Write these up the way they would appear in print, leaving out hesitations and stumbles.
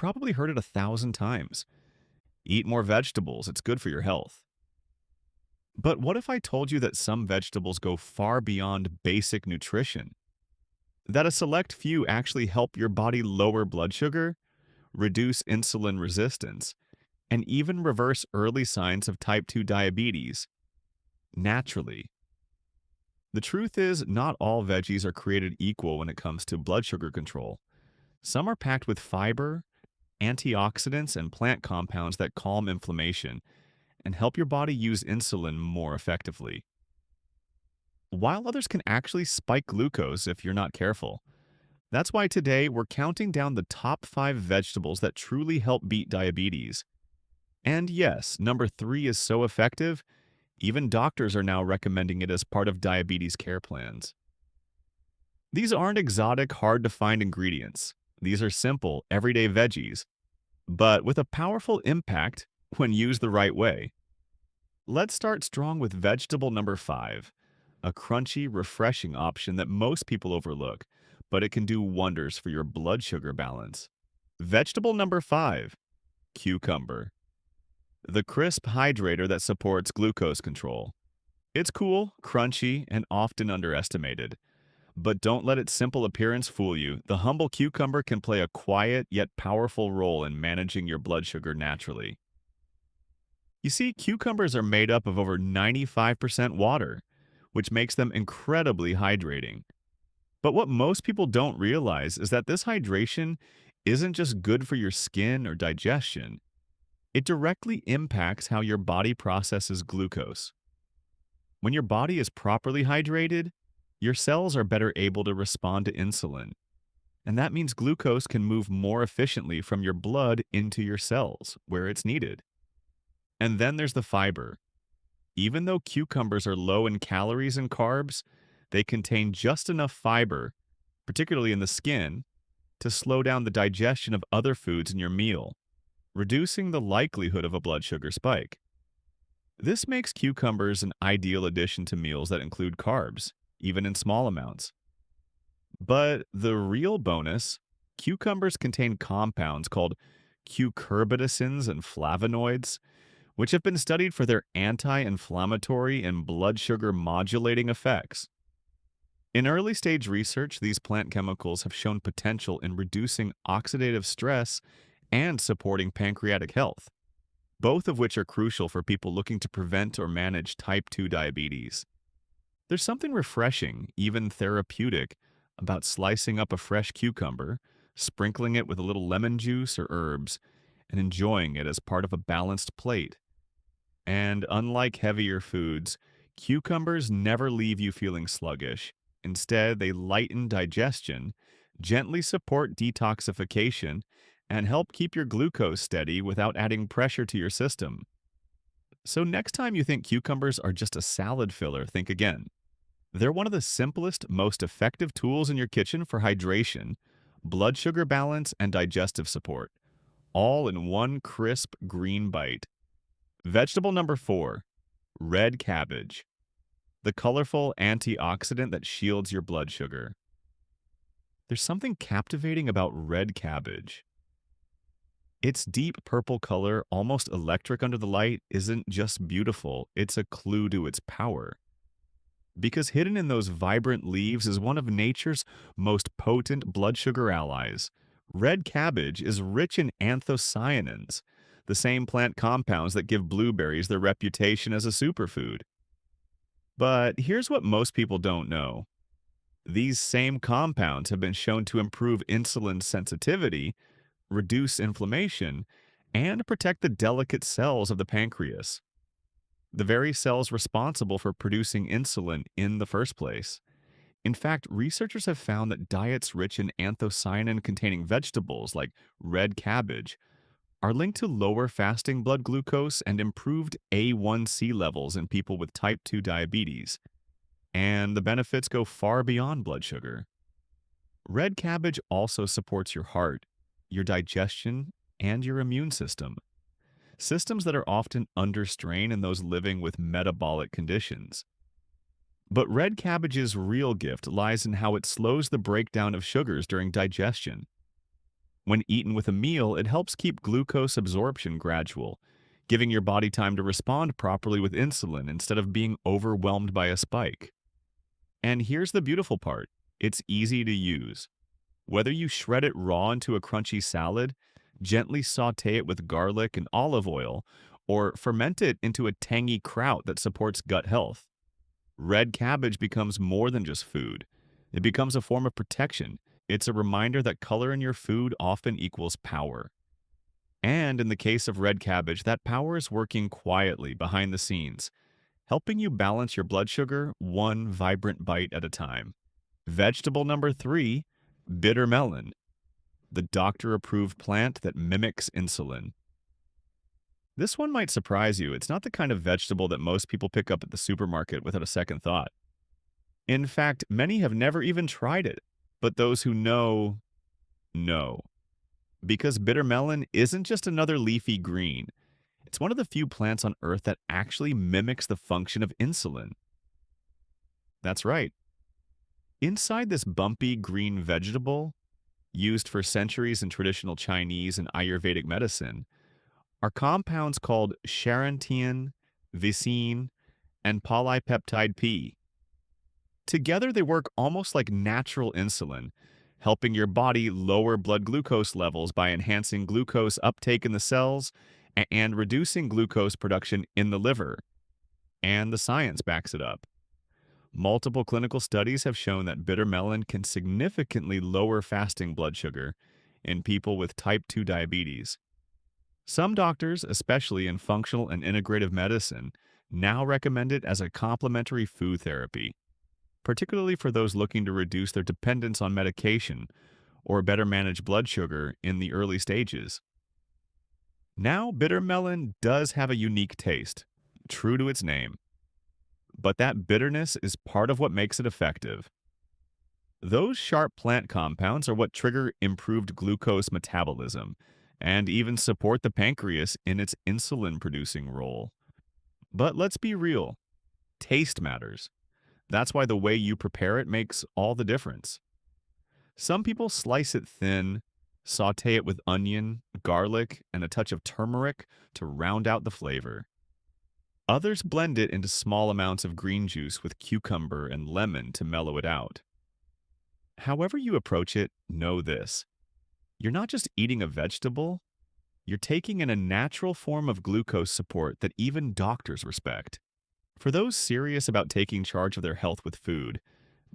probably heard it 1,000 times. Eat more vegetables, it's good for your health. But what if I told you that some vegetables go far beyond basic nutrition? That a select few actually help your body lower blood sugar, reduce insulin resistance, and even reverse early signs of type 2 diabetes naturally. The truth is, not all veggies are created equal when it comes to blood sugar control. Some are packed with fiber, antioxidants, and plant compounds that calm inflammation and help your body use insulin more effectively, while others can actually spike glucose if you're not careful. That's why today we're counting down the top 5 vegetables that truly help beat diabetes. And yes, number 3 is so effective, even doctors are now recommending it as part of diabetes care plans. These aren't exotic, hard to find ingredients. These are simple, everyday veggies, but with a powerful impact when used the right way. Let's start strong with vegetable number 5, a crunchy, refreshing option that most people overlook, but it can do wonders for your blood sugar balance. Vegetable number 5, cucumber, the crisp hydrator that supports glucose control. It's cool, crunchy, and often underestimated. But don't let its simple appearance fool you. The humble cucumber can play a quiet yet powerful role in managing your blood sugar naturally. You see, cucumbers are made up of over 95% water, which makes them incredibly hydrating. But what most people don't realize is that this hydration isn't just good for your skin or digestion, it directly impacts how your body processes glucose. When your body is properly hydrated, your cells are better able to respond to insulin, and that means glucose can move more efficiently from your blood into your cells, where it's needed. And then there's the fiber. Even though cucumbers are low in calories and carbs, they contain just enough fiber, particularly in the skin, to slow down the digestion of other foods in your meal, reducing the likelihood of a blood sugar spike. This makes cucumbers an ideal addition to meals that include carbs, even in small amounts. But the real bonus, cucumbers contain compounds called cucurbitacins and flavonoids, which have been studied for their anti-inflammatory and blood sugar modulating effects. In early stage research, these plant chemicals have shown potential in reducing oxidative stress and supporting pancreatic health, both of which are crucial for people looking to prevent or manage type 2 diabetes. There's something refreshing, even therapeutic, about slicing up a fresh cucumber, sprinkling it with a little lemon juice or herbs, and enjoying it as part of a balanced plate. And unlike heavier foods, cucumbers never leave you feeling sluggish. Instead, they lighten digestion, gently support detoxification, and help keep your glucose steady without adding pressure to your system. So next time you think cucumbers are just a salad filler, think again. They're one of the simplest, most effective tools in your kitchen for hydration, blood sugar balance, and digestive support, all in one crisp green bite. Vegetable number 4, red cabbage, the colorful antioxidant that shields your blood sugar. There's something captivating about red cabbage. Its deep purple color, almost electric under the light, isn't just beautiful, it's a clue to its power. Because hidden in those vibrant leaves is one of nature's most potent blood sugar allies. Red cabbage is rich in anthocyanins, the same plant compounds that give blueberries their reputation as a superfood. But here's what most people don't know. These same compounds have been shown to improve insulin sensitivity, reduce inflammation, and protect the delicate cells of the pancreas, the very cells responsible for producing insulin in the first place. In fact, researchers have found that diets rich in anthocyanin-containing vegetables like red cabbage are linked to lower fasting blood glucose and improved A1C levels in people with type 2 diabetes. And the benefits go far beyond blood sugar. Red cabbage also supports your heart, your digestion, and your immune system, systems that are often under strain in those living with metabolic conditions. But red cabbage's real gift lies in how it slows the breakdown of sugars during digestion. When eaten with a meal, it helps keep glucose absorption gradual, giving your body time to respond properly with insulin instead of being overwhelmed by a spike. And here's the beautiful part, it's easy to use. Whether you shred it raw into a crunchy salad, gently saute it with garlic and olive oil, or ferment it into a tangy kraut that supports gut health, red cabbage becomes more than just food. It becomes a form of protection. It's a reminder that color in your food often equals power. And in the case of red cabbage, that power is working quietly behind the scenes, helping you balance your blood sugar one vibrant bite at a time. Vegetable number 3, bitter melon, the doctor-approved plant that mimics insulin. This one might surprise you. It's not the kind of vegetable that most people pick up at the supermarket without a second thought. In fact, many have never even tried it, but those who know. Because bitter melon isn't just another leafy green. It's one of the few plants on Earth that actually mimics the function of insulin. That's right. Inside this bumpy green vegetable, used for centuries in traditional Chinese and Ayurvedic medicine, are compounds called charantin, vicine, and polypeptide P. Together, they work almost like natural insulin, helping your body lower blood glucose levels by enhancing glucose uptake in the cells and reducing glucose production in the liver. And the science backs it up. Multiple clinical studies have shown that bitter melon can significantly lower fasting blood sugar in people with type 2 diabetes. Some doctors, especially in functional and integrative medicine, now recommend it as a complementary food therapy, particularly for those looking to reduce their dependence on medication or better manage blood sugar in the early stages. Now, bitter melon does have a unique taste, true to its name, but that bitterness is part of what makes it effective. Those sharp plant compounds are what trigger improved glucose metabolism and even support the pancreas in its insulin-producing role. But let's be real, taste matters. That's why the way you prepare it makes all the difference. Some people slice it thin, saute it with onion, garlic, and a touch of turmeric to round out the flavor. Others blend it into small amounts of green juice with cucumber and lemon to mellow it out. However you approach it, know this. You're not just eating a vegetable, you're taking in a natural form of glucose support that even doctors respect. For those serious about taking charge of their health with food,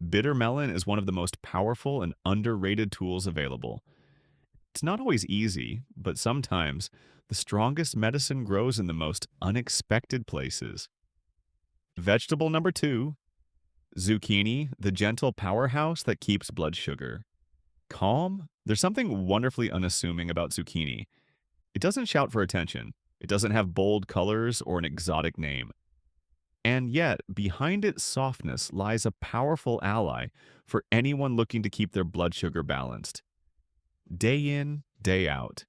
bitter melon is one of the most powerful and underrated tools available. It's not always easy, but sometimes the strongest medicine grows in the most unexpected places. Vegetable number 2, zucchini, the gentle powerhouse that keeps blood sugar. Calm? There's something wonderfully unassuming about zucchini. It doesn't shout for attention. It doesn't have bold colors or an exotic name. And yet, behind its softness lies a powerful ally for anyone looking to keep their blood sugar balanced. Day in, day out.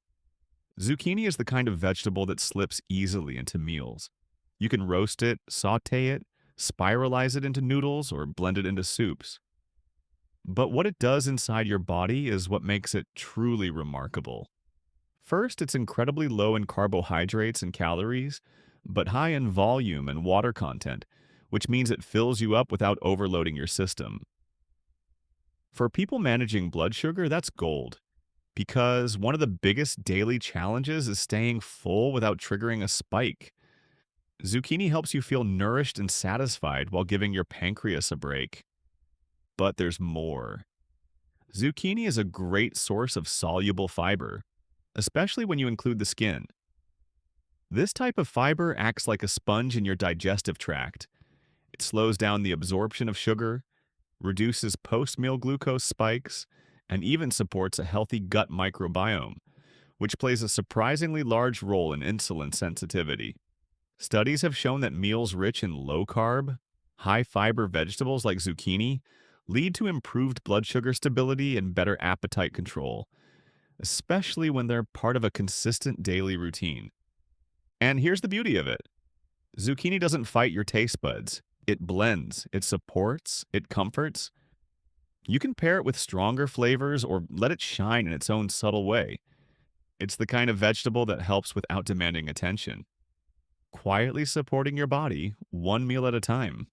Zucchini is the kind of vegetable that slips easily into meals. You can roast it, saute it, spiralize it into noodles, or blend it into soups. But what it does inside your body is what makes it truly remarkable. First, it's incredibly low in carbohydrates and calories, but high in volume and water content, which means it fills you up without overloading your system. For people managing blood sugar, that's gold, because one of the biggest daily challenges is staying full without triggering a spike. Zucchini helps you feel nourished and satisfied while giving your pancreas a break. But there's more. Zucchini is a great source of soluble fiber, especially when you include the skin. This type of fiber acts like a sponge in your digestive tract. It slows down the absorption of sugar, reduces post-meal glucose spikes, and even supports a healthy gut microbiome, which plays a surprisingly large role in insulin sensitivity. Studies have shown that meals rich in low-carb, high-fiber vegetables like zucchini lead to improved blood sugar stability and better appetite control, especially when they're part of a consistent daily routine. And here's the beauty of it. Zucchini doesn't fight your taste buds. It blends, it supports, it comforts. You can pair it with stronger flavors or let it shine in its own subtle way. It's the kind of vegetable that helps without demanding attention, quietly supporting your body one meal at a time.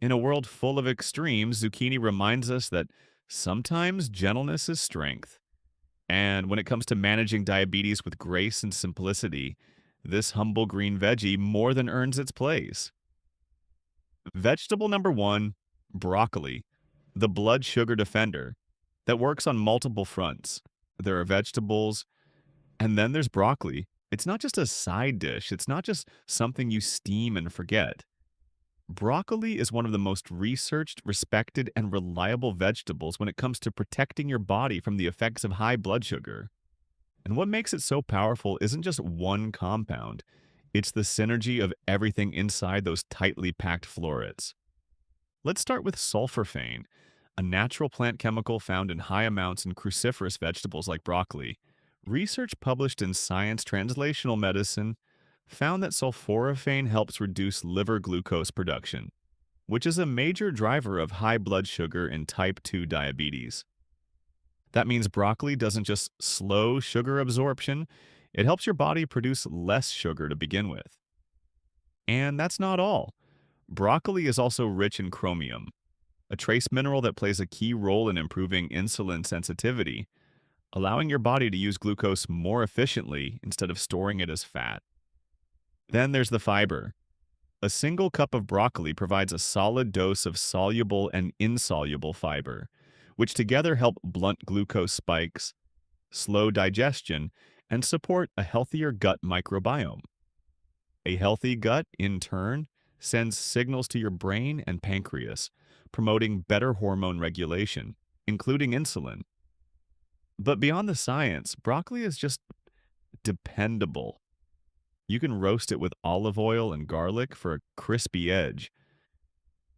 In a world full of extremes, zucchini reminds us that sometimes gentleness is strength. And when it comes to managing diabetes with grace and simplicity, this humble green veggie more than earns its place. Vegetable number one, broccoli, the blood sugar defender that works on multiple fronts. There are vegetables, and then there's broccoli. It's not just a side dish, it's not just something you steam and forget. Broccoli is one of the most researched, respected, and reliable vegetables when it comes to protecting your body from the effects of high blood sugar. And what makes it so powerful isn't just one compound, it's the synergy of everything inside those tightly packed florets. Let's start with sulforaphane, a natural plant chemical found in high amounts in cruciferous vegetables like broccoli. Research published in Science Translational Medicine found that sulforaphane helps reduce liver glucose production, which is a major driver of high blood sugar in type 2 diabetes. That means broccoli doesn't just slow sugar absorption, it helps your body produce less sugar to begin with. And that's not all. Broccoli is also rich in chromium, a trace mineral that plays a key role in improving insulin sensitivity, allowing your body to use glucose more efficiently instead of storing it as fat. Then there's the fiber. A single cup of broccoli provides a solid dose of soluble and insoluble fiber, which together help blunt glucose spikes, slow digestion, and support a healthier gut microbiome. A healthy gut, in turn, sends signals to your brain and pancreas, promoting better hormone regulation, including insulin. But beyond the science, broccoli is just dependable. You can roast it with olive oil and garlic for a crispy edge.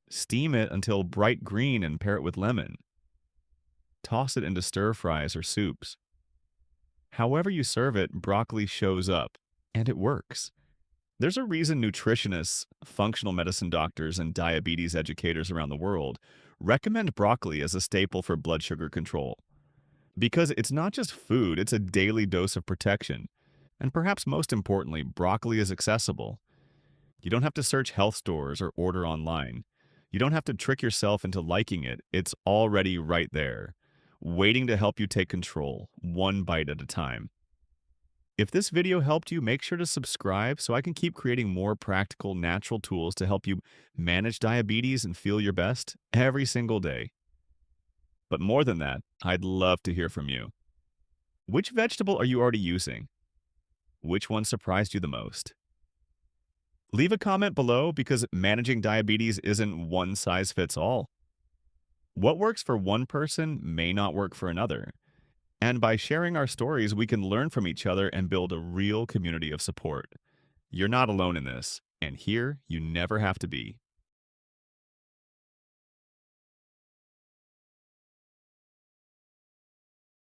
Steam it until bright green and pair it with lemon. Toss it into stir fries or soups. However you serve it, broccoli shows up, and it works. There's a reason nutritionists, functional medicine doctors, and diabetes educators around the world recommend broccoli as a staple for blood sugar control. Because it's not just food, it's a daily dose of protection. And perhaps most importantly, broccoli is accessible. You don't have to search health stores or order online. You don't have to trick yourself into liking it. It's already right there, waiting to help you take control, one bite at a time. If this video helped you, make sure to subscribe so I can keep creating more practical, natural tools to help you manage diabetes and feel your best every single day. But more than that, I'd love to hear from you. Which vegetable are you already using? Which one surprised you the most? Leave a comment below because managing diabetes isn't one size fits all. What works for one person may not work for another. And by sharing our stories, we can learn from each other and build a real community of support. You're not alone in this, and here you never have to be.